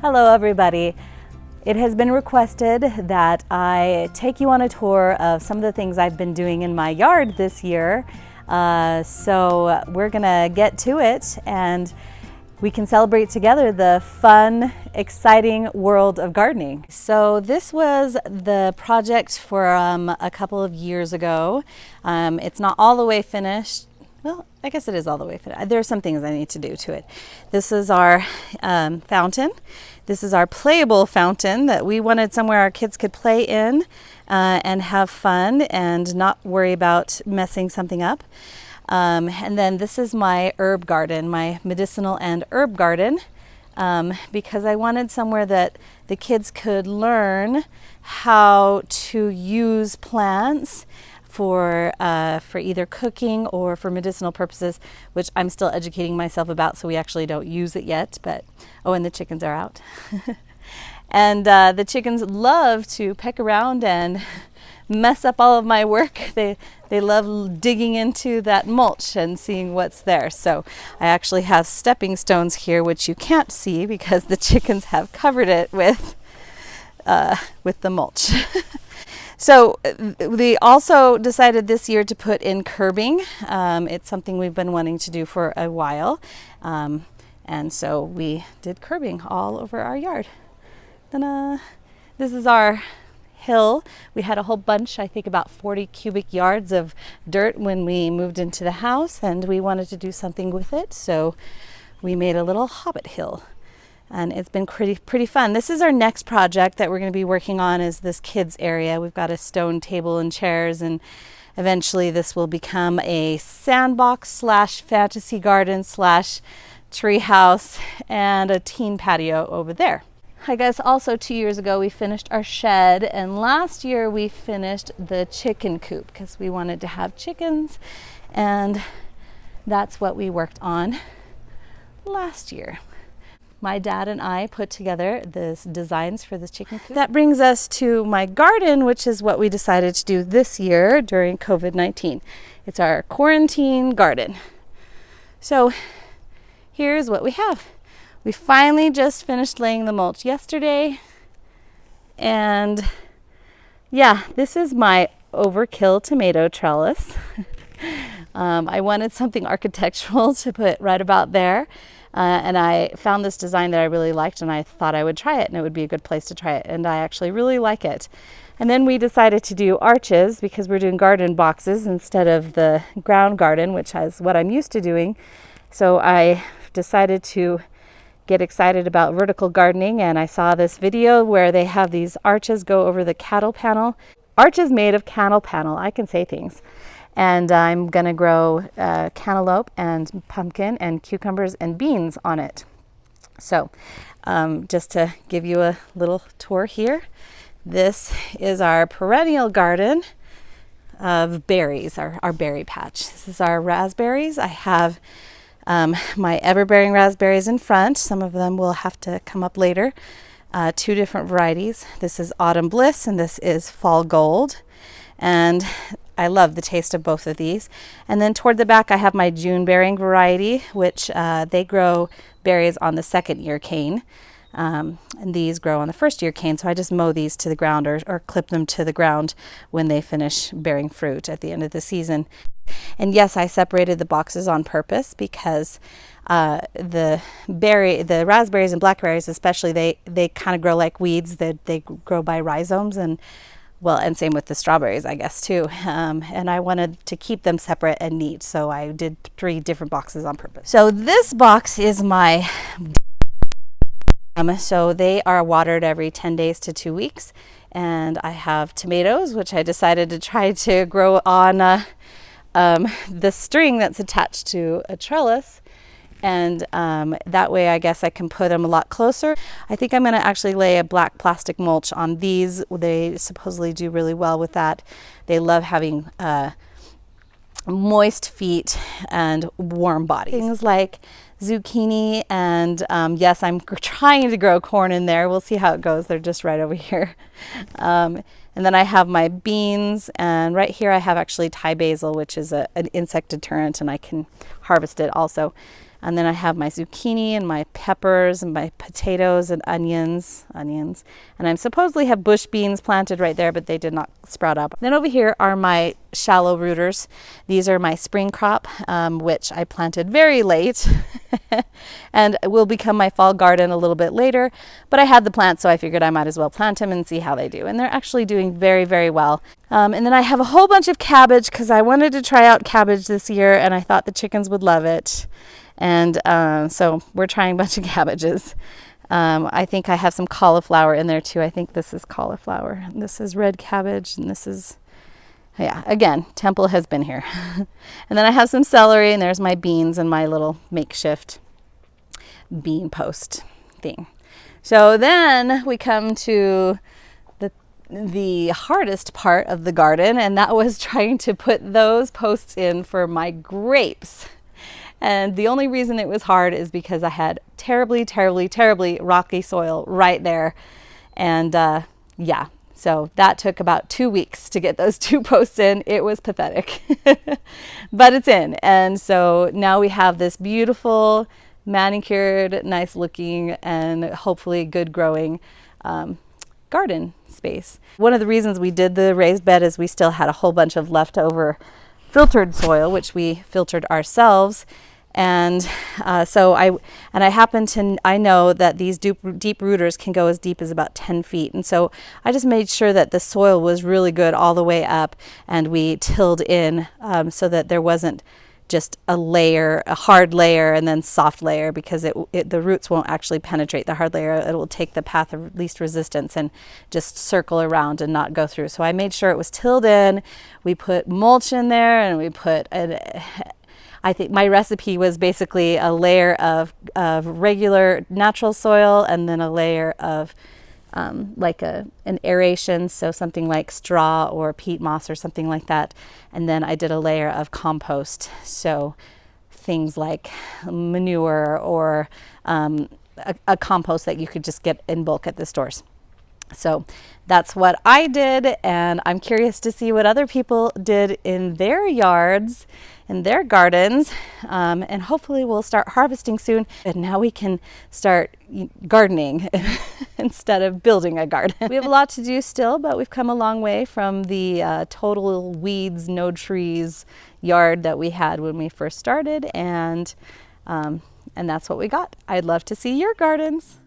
Hello everybody. It has been requested that I take you on a tour of some of the things I've been doing in my yard this year. So we're gonna get to it and we can celebrate together the fun, exciting world of gardening. So this was the project for a couple of years ago. It's not all the way finished. Well, I guess it is all the way finished. There are some things I need to do to it. This is our fountain. This is our playable fountain that we wanted somewhere our kids could play in and have fun and not worry about messing something up. And then this is my herb garden, my medicinal and herb garden, because I wanted somewhere that the kids could learn how to use plants for either cooking or for medicinal purposes, which I'm still educating myself about, so we actually don't use it yet. But oh, and the chickens are out. And the chickens love to peck around and mess up all of my work. They love digging into that mulch and seeing what's there. So I actually have stepping stones here, which you can't see because the chickens have covered it with the mulch. So we also decided this year to put in curbing. It's something we've been wanting to do for a while. And so we did curbing all over our yard. Ta-da! This is our hill. We had a whole bunch, I think about 40 cubic yards of dirt when we moved into the house, and we wanted to do something with it. So we made a little hobbit hill. And it's been pretty fun. This is our next project that we're going to be working on, is this kids area. We've got a stone table and chairs, and eventually this will become a sandbox slash fantasy garden slash tree house and a teen patio over there. I guess also 2 years ago we finished our shed, and last year we finished the chicken coop because we wanted to have chickens, and that's what we worked on last year. My dad and I put together the designs for this chicken coop. That brings us to my garden, which is what we decided to do this year during COVID-19. It's our quarantine garden. So here's what we have. We finally just finished laying the mulch yesterday. And yeah, this is my overkill tomato trellis. I wanted something architectural to put right about there. And I found this design that I really liked, and I thought I would try it, and it would be a good place to try it. And I actually really like it. And then we decided to do arches because we're doing garden boxes instead of the ground garden, which is what I'm used to doing. So I decided to get excited about vertical gardening, and I saw this video where they have these arches go over the cattle panel. Arches made of cattle panel. I can say things. And I'm gonna grow cantaloupe and pumpkin and cucumbers and beans on it. So just to give you a little tour here, this is our perennial garden of berries, our berry patch. This is our raspberries. I have my ever-bearing raspberries in front. Some of them will have to come up later. 2 different varieties. This is Autumn Bliss and this is Fall Gold. And I love the taste of both of these. And then toward the back I have my June bearing variety, which they grow berries on the 2nd year cane. And these grow on the 1st year cane, so I just mow these to the ground or clip them to the ground when they finish bearing fruit at the end of the season. And yes, I separated the boxes on purpose because the raspberries and blackberries especially, they kind of grow like weeds. They grow by rhizomes, and same with the strawberries, I guess, too. And I wanted to keep them separate and neat, so I did 3 different boxes on purpose. So this box is my so they are watered every 10 days to 2 weeks. And I have tomatoes, which I decided to try to grow on the string that's attached to a trellis. And that way I guess I can put them a lot closer. I think I'm going to actually lay a black plastic mulch on these. They supposedly do really well with that. They love having moist feet and warm bodies. Things like zucchini and yes, I'm trying to grow corn in there. We'll see how it goes. They're just right over here. And then I have my beans, and right here I have actually Thai basil, which is an insect deterrent, and I can harvest it also. And then I have my zucchini and my peppers and my potatoes and onions. And I supposedly have bush beans planted right there, but they did not sprout up. Then over here are my shallow rooters. These are my spring crop, which I planted very late and will become my fall garden a little bit later. But I had the plants, so I figured I might as well plant them and see how they do. And they're actually doing very, very well. And then I have a whole bunch of cabbage because I wanted to try out cabbage this year and I thought the chickens would love it. And so we're trying a bunch of cabbages. I think I have some cauliflower in there too. I think this is cauliflower. This is red cabbage, and this is, yeah, again, Temple has been here. And then I have some celery, and there's my beans and my little makeshift bean post thing. So then we come to the hardest part of the garden, and that was trying to put those posts in for my grapes. And the only reason it was hard is because I had terribly, terribly, terribly rocky soil right there. And yeah, so that took about 2 weeks to get those 2 posts in. It was pathetic, but it's in. And so now we have this beautiful, manicured, nice looking, and hopefully good growing garden space. One of the reasons we did the raised bed is we still had a whole bunch of leftover filtered soil, which we filtered ourselves. And I know that these deep rooters can go as deep as about 10 feet. And so I just made sure that the soil was really good all the way up, and we tilled in so that there wasn't just a layer, a hard layer and then soft layer, because the roots won't actually penetrate the hard layer. It will take the path of least resistance and just circle around and not go through. So I made sure it was tilled in. We put mulch in there, and we put I think my recipe was basically a layer of regular natural soil, and then a layer of like an aeration, so something like straw or peat moss or something like that. And then I did a layer of compost, so things like manure or a compost that you could just get in bulk at the stores. So that's what I did, and I'm curious to see what other people did in their yards, in their gardens, and hopefully we'll start harvesting soon. And now we can start gardening instead of building a garden. We have a lot to do still, but we've come a long way from the total weeds, no trees yard that we had when we first started, and that's what we got. I'd love to see your gardens.